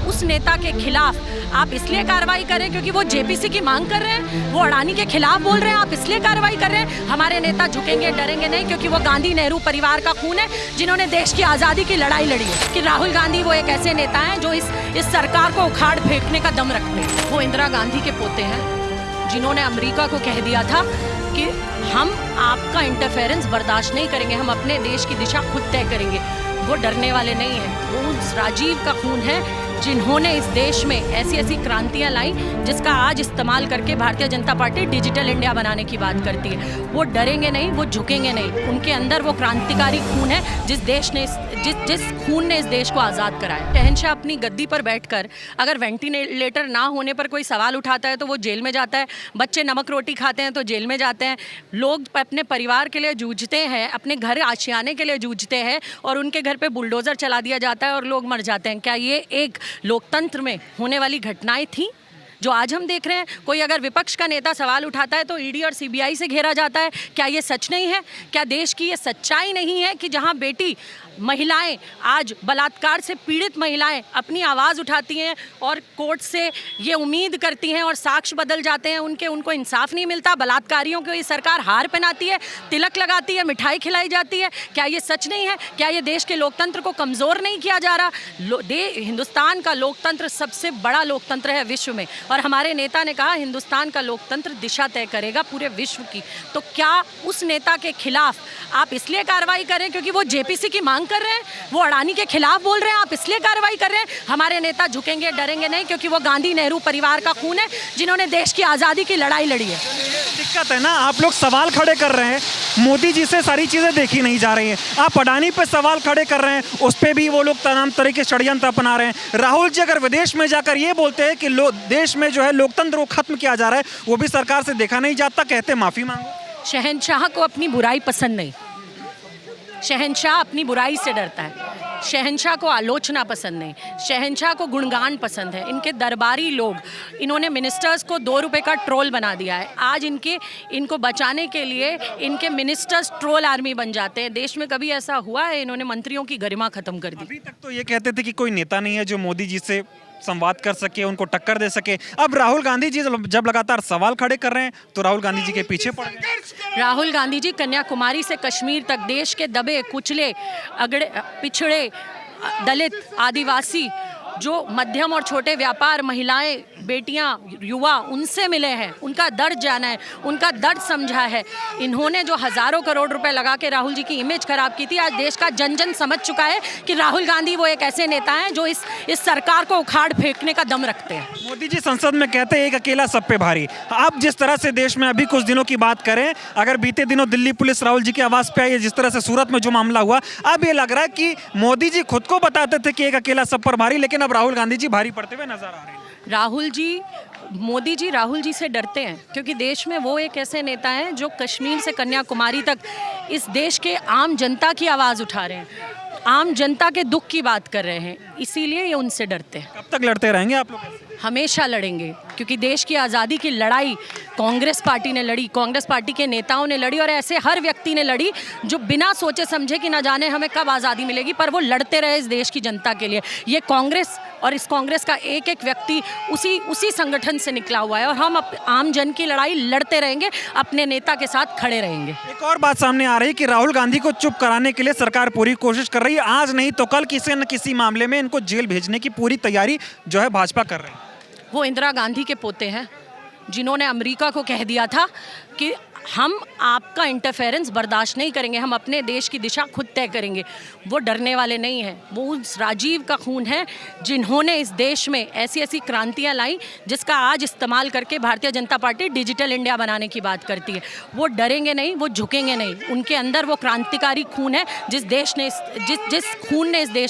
उस नेता के खिलाफ आप इसलिए कार्रवाई करें क्योंकि वो जेपीसी की मांग कर रहे हैं, वो अडानी के खिलाफ बोल रहे हैं, आप इसलिए कार्रवाई कर रहे हैं। हमारे नेता झुकेंगे डरेंगे नहीं, क्योंकि वो गांधी नेहरू परिवार का खून है, जिन्होंने देश की आज़ादी की लड़ाई लड़ी है। कि राहुल गांधी वो एक ऐसे नेता हैं जो इस सरकार को उखाड़ फेंकने का दम रखते हैं। वो इंदिरा गांधी के पोते हैं, जिन्होंने अमेरिका को कह दिया था कि हम आपका इंटरफेरेंस बर्दाश्त नहीं करेंगे, हम अपने देश की दिशा खुद तय करेंगे। वो डरने वाले नहीं हैं। वो उस राजीव का खून है जिन्होंने इस देश में ऐसी ऐसी क्रांतियां लाई जिसका आज इस्तेमाल करके Bharatiya Janata party digital India बनाने की बात करती है। वो डरेंगे नहीं, वो झुकेंगे नहीं। उनके अंदर वो क्रांतिकारी खून है जिस खून ने इस देश को आज़ाद कराया। शहंशाह अपनी गद्दी पर बैठकर अगर वेंटिलेटर ना होने पर कोई सवाल उठाता है तो वो जेल में जाता है, बच्चे नमक रोटी खाते हैं तो जेल में जाते हैं, लोग अपने परिवार के लिए जूझते हैं, अपने घर आशियाने के लिए जूझते हैं और उनके घर पे बुलडोज़र चला दिया जाता है और लोग मर जाते हैं। क्या ये एक लोकतंत्र में होने वाली घटनाएं थी जो आज हम देख रहे हैं? कोई अगर विपक्ष का नेता सवाल उठाता है तो ईडी और सीबीआई से घेरा जाता है। क्या ये सच नहीं है? क्या देश की ये सच्चाई नहीं है कि जहां बेटी महिलाएं आज बलात्कार से पीड़ित महिलाएं अपनी आवाज़ उठाती हैं और कोर्ट से ये उम्मीद करती हैं और साक्ष्य बदल जाते हैं, उनको इंसाफ नहीं मिलता, बलात्कारियों को ये सरकार हार पहनाती है, तिलक लगाती है, मिठाई खिलाई जाती है? क्या ये सच नहीं है? क्या ये देश के लोकतंत्र को कमज़ोर नहीं किया जा रहा? हिंदुस्तान का लोकतंत्र सबसे बड़ा लोकतंत्र है विश्व में, और हमारे नेता ने कहा हिंदुस्तान का लोकतंत्र दिशा तय करेगा पूरे विश्व की। तो क्या उस नेता के खिलाफ आप इसलिए कार्रवाई करें क्योंकि वो जेपीसी की मांग कर रहे हैं, वो अडानी के खिलाफ बोल रहे हैं, आप इसलिए कार्रवाई कर रहे हैं? हमारे नेता झुकेंगे डरेंगे नहीं, क्योंकि वो गांधी नेहरू परिवार का खून है, जिन्होंने देश की आज़ादी की लड़ाई लड़ी है। दिक्कत है ना, आप लोग सवाल खड़े कर रहे हैं, मोदी जी से सारी चीज़ें देखी नहीं जा रही हैं। आप अडानी पे सवाल खड़े कर रहे हैं, उस पर भी वो लोग तमाम तरह के षड्यंत्र अपना रहे हैं। राहुल जी अगर विदेश में जाकर ये बोलते हैं कि देश में जो है लोकतंत्र को खत्म किया जा रहा है, वो भी सरकार से देखा नहीं जाता, कहते माफ़ी मांगो। शहंशाह को अपनी बुराई पसंद नहीं, शहंशाह अपनी बुराई से डरता है। शहंशाह को आलोचना पसंद नहीं, शहंशाह को गुणगान पसंद है। इनके दरबारी लोग, इन्होंने मिनिस्टर्स को 2 रुपए का ट्रोल बना दिया है। आज इनको बचाने के लिए इनके मिनिस्टर्स ट्रोल आर्मी बन जाते हैं। देश में कभी ऐसा हुआ है? इन्होंने मंत्रियों की गरिमा खत्म कर दी। अभी तक तो ये कहते थे कि कोई नेता नहीं है जो मोदी जी से संवाद कर सके, उनको टक्कर दे सके। अब राहुल गांधी जी जब लगातार सवाल खड़े कर रहे हैं तो राहुल गांधी जी के पीछे पड़ गए। राहुल गांधी जी कन्याकुमारी से कश्मीर तक देश के दबे कुचले पिछड़े दलित आदिवासी जो मध्यम और छोटे व्यापार, महिलाएं, बेटियां, युवा, उनसे मिले हैं, उनका दर्द जाना है, उनका दर्द समझा है। इन्होंने जो हज़ारों करोड़ रुपए लगा के राहुल जी की इमेज खराब की थी, आज देश का जन जन समझ चुका है कि राहुल गांधी वो एक ऐसे नेता हैं जो इस सरकार को उखाड़ फेंकने का दम रखते हैं। मोदी जी संसद में कहते हैं एक अकेला सब पे भारी। आप जिस तरह से देश में अभी कुछ दिनों की बात करें, अगर बीते दिनों दिल्ली पुलिस राहुल जी की आवाज़ पे आई है, जिस तरह से सूरत में जो मामला हुआ, अब ये लग रहा है कि मोदी जी खुद को बताते थे कि एक अकेला सब पर भारी, लेकिन अब राहुल गांधी जी भारी पड़ते हुए नजर आ रहे हैं। मोदी जी राहुल जी से डरते हैं क्योंकि देश में वो एक ऐसे नेता हैं जो कश्मीर से कन्याकुमारी तक इस देश के आम जनता की आवाज़ उठा रहे हैं, आम जनता के दुख की बात कर रहे हैं, इसीलिए ये उनसे डरते हैं। कब तक लड़ते रहेंगे आप लोग? हमेशा लड़ेंगे, क्योंकि देश की आज़ादी की लड़ाई कांग्रेस पार्टी ने लड़ी, कांग्रेस पार्टी के नेताओं ने लड़ी, और ऐसे हर व्यक्ति ने लड़ी जो बिना सोचे समझे कि न जाने हमें कब आज़ादी मिलेगी, पर वो लड़ते रहे इस देश की जनता के लिए। ये कांग्रेस और इस कांग्रेस का एक एक व्यक्ति उसी संगठन से निकला हुआ है, और हम आम जन की लड़ाई लड़ते रहेंगे, अपने नेता के साथ खड़े रहेंगे। एक और बात सामने आ रही है कि राहुल गांधी को चुप कराने के लिए सरकार पूरी कोशिश कर रही है। आज नहीं तो कल किसी न किसी मामले में इनको जेल भेजने की पूरी तैयारी जो है भाजपा कर रही है। वो इंदिरा गांधी के पोते हैं, जिन्होंने अमेरिका को कह दिया था कि हम आपका इंटरफेरेंस बर्दाश्त नहीं करेंगे, हम अपने देश की दिशा खुद तय करेंगे। वो डरने वाले नहीं हैं। वो उस राजीव का खून है जिन्होंने इस देश में ऐसी ऐसी क्रांतियां लाई जिसका आज इस्तेमाल करके Bharatiya Janata party digital India बनाने की बात करती है। वो डरेंगे नहीं, वो झुकेंगे नहीं। उनके अंदर वो क्रांतिकारी खून है जिस खून ने इस देश